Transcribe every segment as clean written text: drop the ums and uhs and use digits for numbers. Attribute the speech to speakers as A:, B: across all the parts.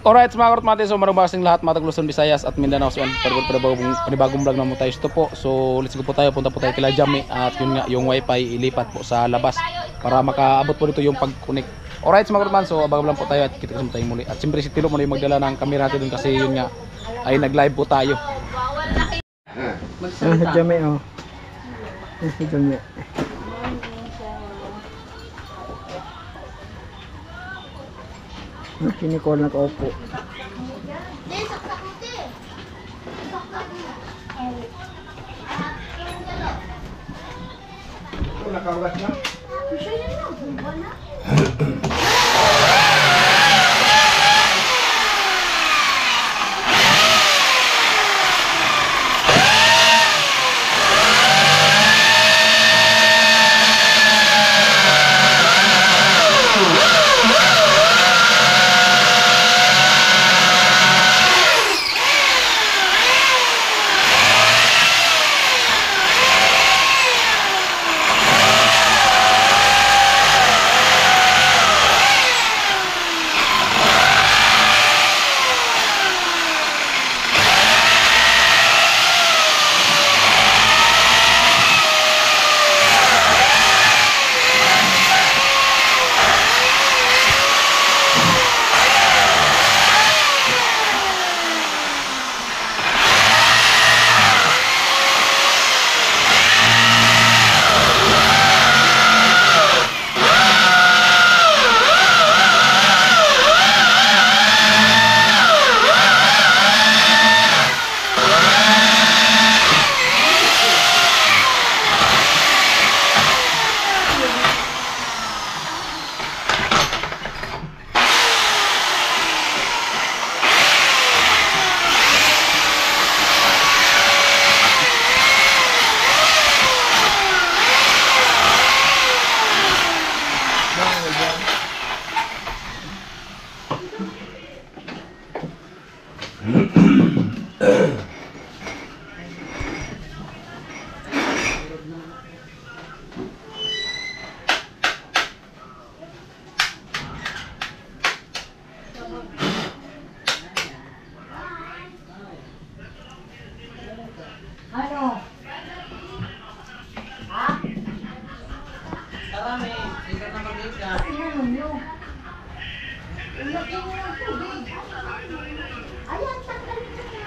A: Alright mga karotmate, so marabasing lahat mga Luzon, Visayas at Mindanao. So panibagong vlog na mo tayo ito po. So let's go po tayo, punta po tayo kila Jami. At yun nga, yung wifi ilipat po sa labas para makaabot po dito yung pag-connect. Alright mga karotman, so abang lang po tayo at kita tayo muli. At siyempre si Tilo mo na yung magdala ng camera natin dun kasi yun nga ay nag-live po tayo.
B: Jami oh. Jami. Kinikol na kaupo.
C: Nakawas na?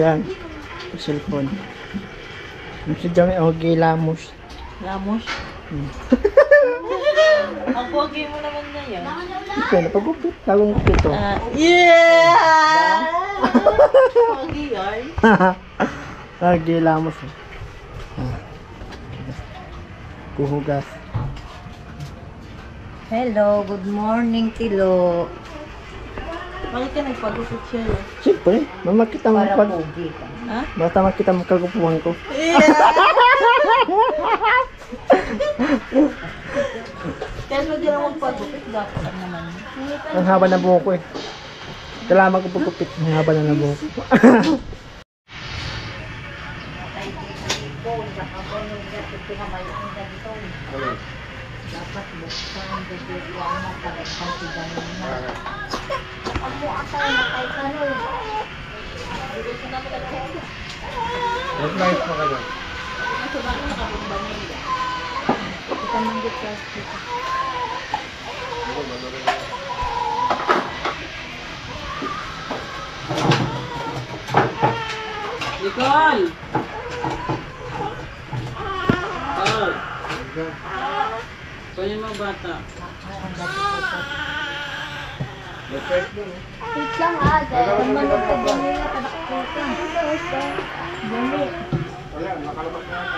B: Yan. Cellphone. Si Jami oh, Lamos.
D: Lamos? Ang pogi mo naman na yan.
B: Ito, napagupit. Tagong kupit oh.
D: Yeah! Pogi yan.
B: Lamos oh. Kuhugas.
D: Hello, good morning, Tilo. Bakit ka nagpagupit siya?
B: Siyempre, mamakita mo
D: Para
B: pag...
D: pogi ka. Ha?
B: Basta makita mo kagupuhan ko.
D: Yeah! Kaya mo din ang magpagupit, dapat naman.
B: Ang haba na buhok ko eh. Kailangan ko pagupit. Ang haba na buhok ko. Dapat buksan dito ang pagkakang sigawan na. Ako atay na kay kano.
C: Live pa kayo.
D: Kita manggit ka. Nicole! Oh! Kaya mga bata.
E: Wait lang aga. Manong ka ba nila kadakota? Dami.
C: Wala, nakalabas na ako.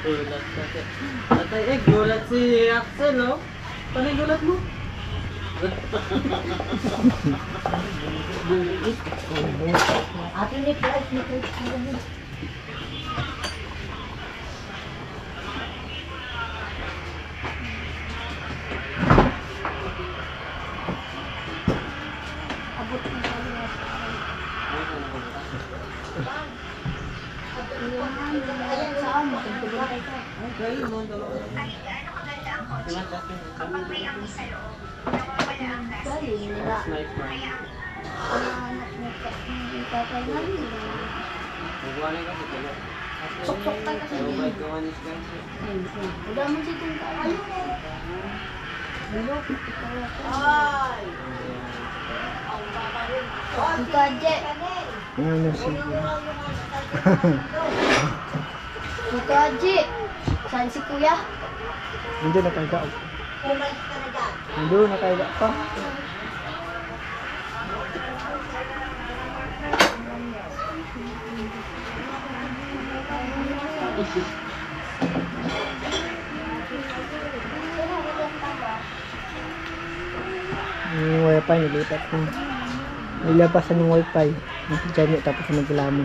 D: Gulat ka. Tatay, gulat si Axel, oh. Paano yung gulat mo?
B: Ate ni flight ni flight.
E: Abot na kami. Ayan sa amo. Tuntulong ka.
D: Okay, mo daw.
E: Dali nila. Anak mo ka. Hindi ka pa namin. Sok-sok ka kasi din. Udah mo si Tungka. Hello.
D: Ay!
E: Ito Aje.
C: Ano si
E: Ito Aje. Saan si Kuya?
C: Hindi nakaiga.
D: Umalis ka na dyan.
C: Hindi nakaiga pa. Yung wifi nilipat ko. Nilabasan ng wifi. Diyan tapos nagreklamo.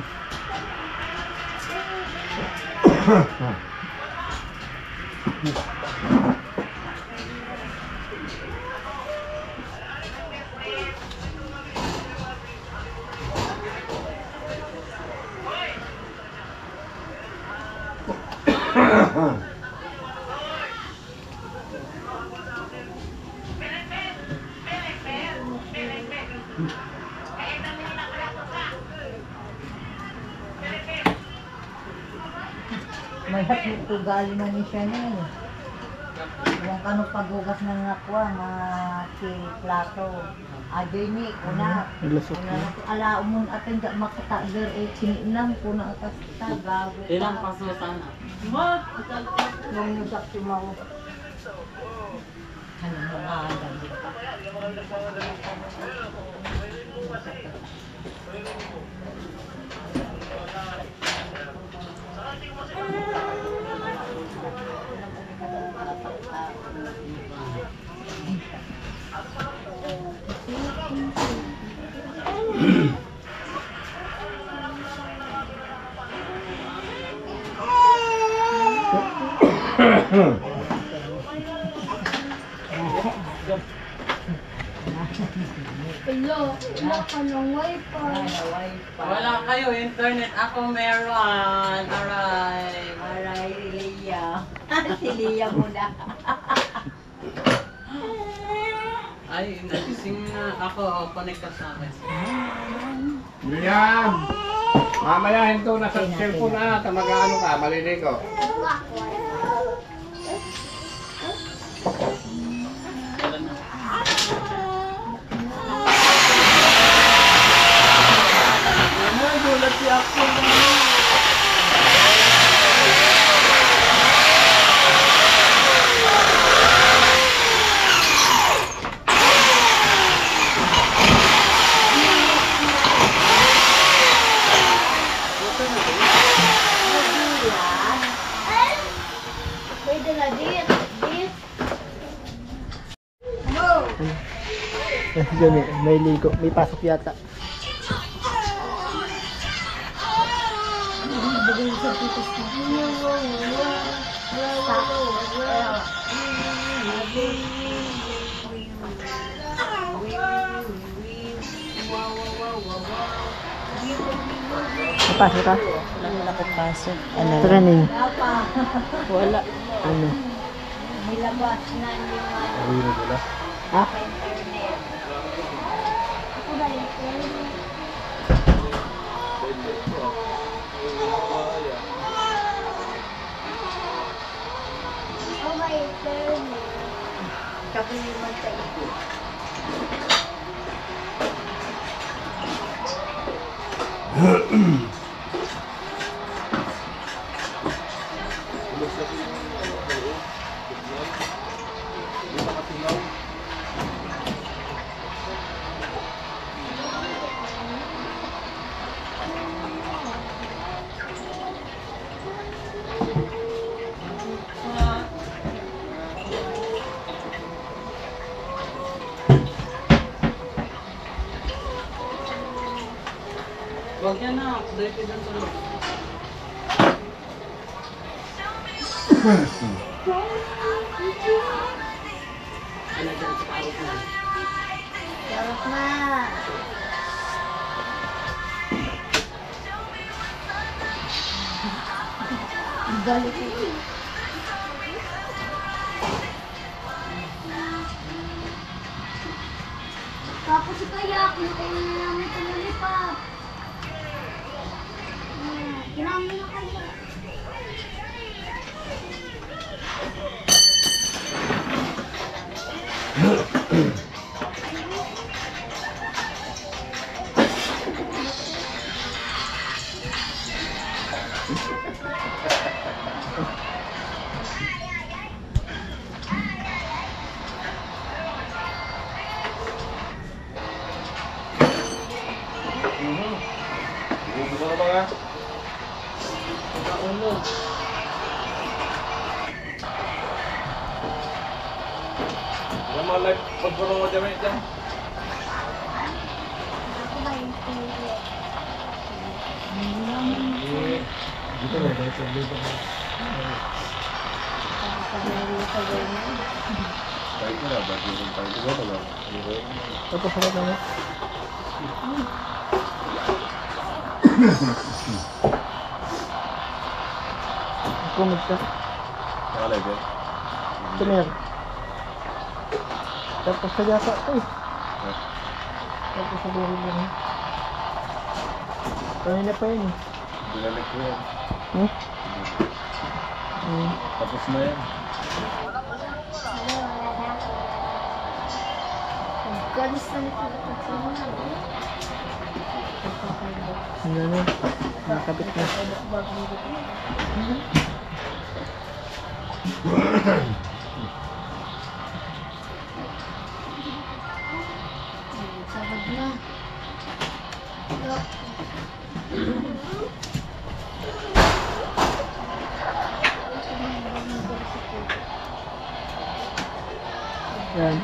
B: May hatid to gali na ni siya na eh. Yung kano paghugas ng nakwa na si plato. Ajoy ni kuna.
C: Naglusot
B: Kuna
C: na.
B: na ala umon atin da makita der eh sininam kuna atas ta gago.
D: Ilang paso sana?
B: Nung nusak si Mau. Ano mga agad.
E: Hello. Wala ka ng wifi.
D: Wala kayo internet. Ako meron. Alright.
B: Aray, Lia. Si Lia muna.
D: Ay, nagising na ako. Connect ka sa akin.
C: William! Mamaya hinto na sa cellphone na. Mag-ano ka, malinig ko.
D: Wala na. Ano, gulat si ako.
E: Pwede na dit. Dit. Ano?
C: Diyan may ligo. May pasok yata.
E: Bigay sa pitas na.
C: Pasok ka?
D: Wala ko pasok.
C: Tara na
D: Wala.
C: Ano?
B: Nilabas na ni Manu.
C: Ha?
B: Internet.
E: Ako na yun. Oh my God.
B: Kapag naman sa iyo.
A: Wag yan na. Dito dyan sa loob.
E: Sarap na. Balik ko. Tapos si Kaya, kinakain na namin ito nalipap. Kinamin na Kaya.
C: Tapos ako na. Kumig ka. Tumer. Tapos sa yata ito eh. Tapos sa buhay lang. Kanina pa yun eh.
F: Binalik ko yan.
C: Hmm?
F: Tapos na yan.
E: Galis na nito.
C: Ano na? Nakakabit na.
E: Sabag na.
C: Yan.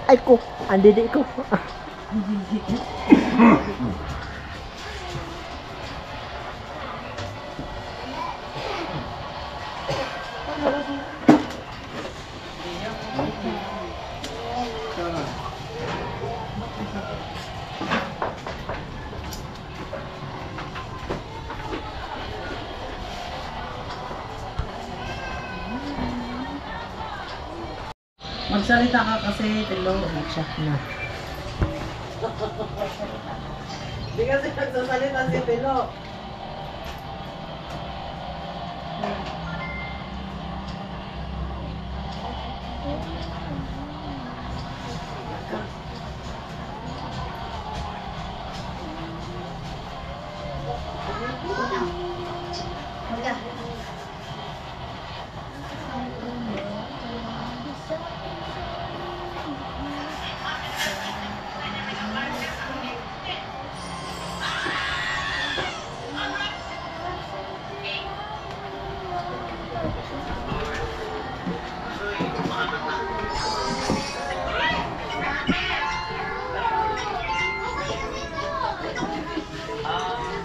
C: Ay ko! Ang didi ko!
D: Magsalita ka kasi, Tilo.
C: Siya na.
D: Hindi kasi nagsasalita si Tilo.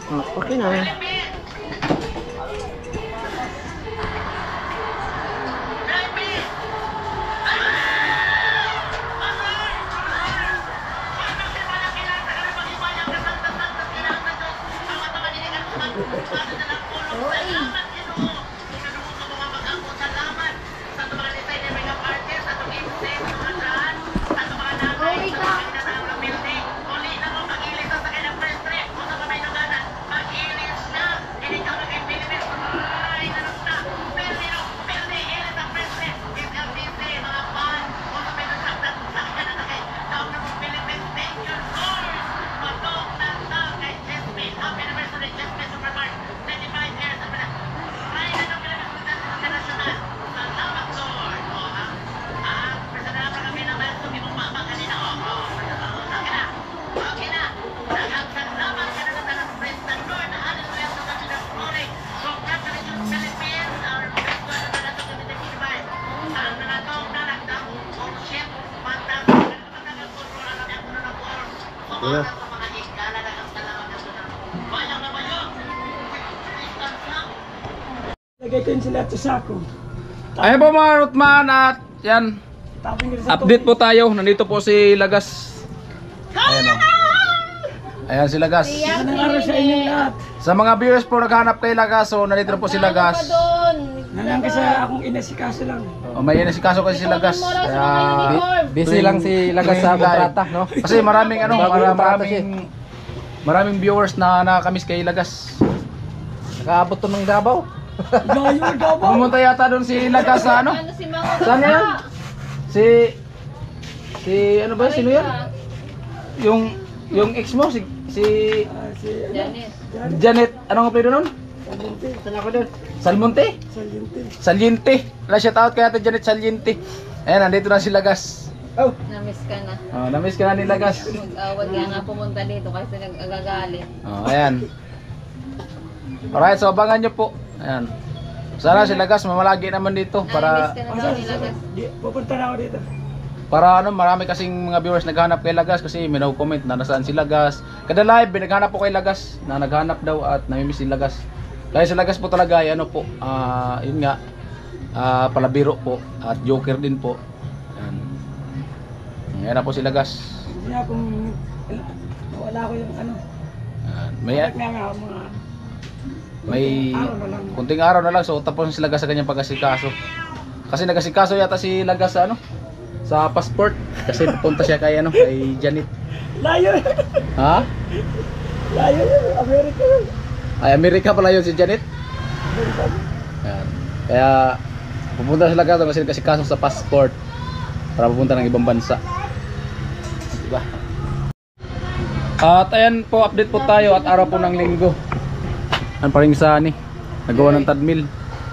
C: Oh, okay na.
A: Kuya.
C: Lagay ko yun sila sa sako.
A: Ayan po mga Rutman at yan.
C: Tapin ko sa
A: Update po tayo. Nandito po si Lagas. Ayan o. Ayan si Lagas.
C: Anong araw sa inyong lahat?
A: Sa mga viewers po naghanap kay Lagas, so nandito na po si Lagas.
C: Nalang kasi akong inasikaso lang.
A: O, may inasikaso kasi si Lagas. Kaya
G: Busy lang si Lagas sa kontrata, no?
A: Kasi maraming ano,
G: Bago yung kontrata siya.
A: maraming viewers na nakakamiss kay Lagas.
G: Nakaabot to ng Davao.
C: Layo daw ba?
A: Pumunta yata doon si Lagas sa ano?
E: Ano si Mango?
A: Saan yan? Si ano ba? Sino yan? Yung ex mo si
E: Janet.
A: Janet. Anong apelyido nun?
C: Saan ako doon?
A: Salmonte?
C: Saliente.
A: Saliente. Wala shout out kay Ate Janet Saliente. Ayan, nandito na si Lagas.
C: Oh,
E: Na-miss ka na.
A: Oh, na-miss ka na ni Lagas.
E: Mag-awag kaya nga pumunta dito kasi nag-agagalit.
A: Oh, ayan. Alright, so abangan nyo po. Ayan. Sana si Lagas mamalagi naman dito
E: Na-miss
A: para
E: ka na daw nila guys.
C: pupunta na ako dito.
A: para ano, marami kasing mga viewers naghanap kay Lagas kasi may no-comment na nasaan si Lagas. Kada live, naghanap po kay Lagas na naghanap daw at namimiss si Lagas. Kaya si Lagas po talaga ay ano po, yun nga, palabiro po at joker din po. Ayan. Ayan na po si Lagas.
C: Hindi na kung wala ko yung ano.
A: Ayan.
C: Nga mga
A: May kunting araw na lang, so tapos si Lagas sa kanyang pag-asikaso. Kasi nag-asikaso yata si Lagas sa ano, sa passport. Kasi pupunta siya kay ano, kay Janet.
C: layo.
A: Ha?
C: Layo yun, Amerika yun.
A: Ay, Amerika pala yun si Janet. Ayan. Kaya pupunta si Lagas kasi nag-asikaso sa passport para pupunta ng ibang bansa. Diba? At ayan po, update po tayo at araw po ng linggo. Ano pa rin sa ni? Nagawa ng tadmil.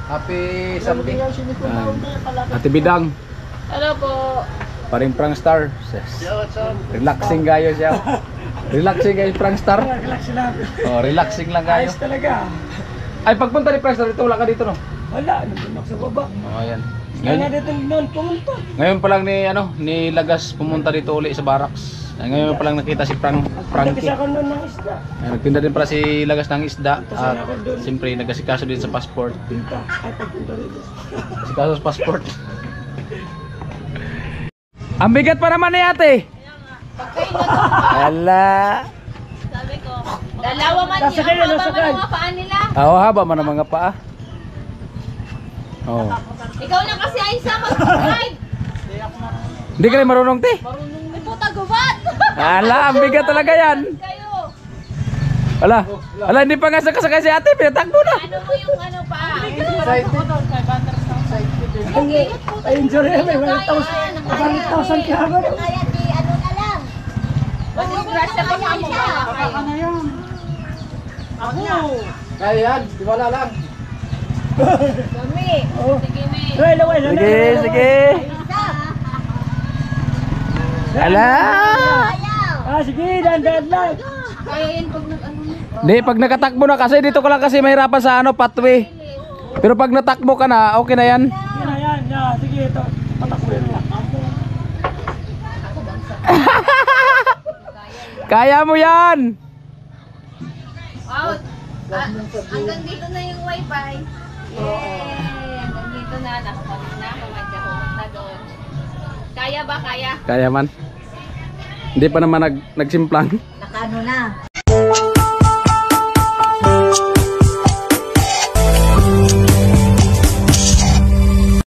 G: Happy something.
A: Ate Bidang.
E: Hello po.
A: Paring prankster. Relaxing gayo siya. Relaxing gayo prankster.
C: Relax lang.
A: Oh, relaxing lang gayo.
C: Ayos talaga.
A: Ay, pagpunta ni prankster dito, wala ka dito no?
C: Wala, nandun ako sa baba.
A: Oh, ayan.
C: Kaya nga
A: Ngayon,
C: dito noon pumunta.
A: ngayon pa lang ni Lagas pumunta dito uli sa barracks. Ay, ngayon pa lang nakita si
C: Nagkisa
A: Frankie.
C: ako noon ng isda.
A: Ay, nagtinda din pala si Lagas ng isda at siyempre nagasikaso din sa passport.
C: Pinta. Ay, pagpunta dito.
A: Sikaso sa passport. Ang bigat pa naman ni ate. Ala.
E: Sabi ko, dalawa man niya.
C: Nasakay,
E: Ang haba man
C: nasakay.
E: ang mga paa nila.
A: Oh, haba man ang mga paa. Oh.
E: Ikaw na kasi ay isa mag-drive.
A: Hindi ka rin marunong, te.
E: May puta gubat.
A: Ala, ang bigat talaga yan.
E: Kayo.
A: Ala, hindi pa nga sakasakay si ate, pinatakbo na.
E: Ano mo yung ano paa?
C: Ay, injury may 1,000 kaya ba?
B: Kaya di ano na lang.
E: Mag-grass na pa mo.
G: Kaya yan, di wala lang.
E: Kami. Sige, May.
C: Ay, laway, laway.
A: Sige, sige. Ala.
C: Ah, sige, dandan lang.
E: Kaya yan pag nag-ano na.
A: Hindi, pag nakatakbo na kasi, dito ko lang kasi mahirapan sa ano, pathway. Pero pag natakbo ka na, okay na yan.
C: Yan, yan. Sige, ito. Patakbuhin mo.
A: Kaya mo yan.
E: Wow. Hanggang dito na yung wifi. Yay! Hanggang dito na. Nakapamit na ako. Magkahulog na doon. Kaya ba? Kaya?
A: Kaya man. Hindi pa naman nagsimplang.
B: Nakano na.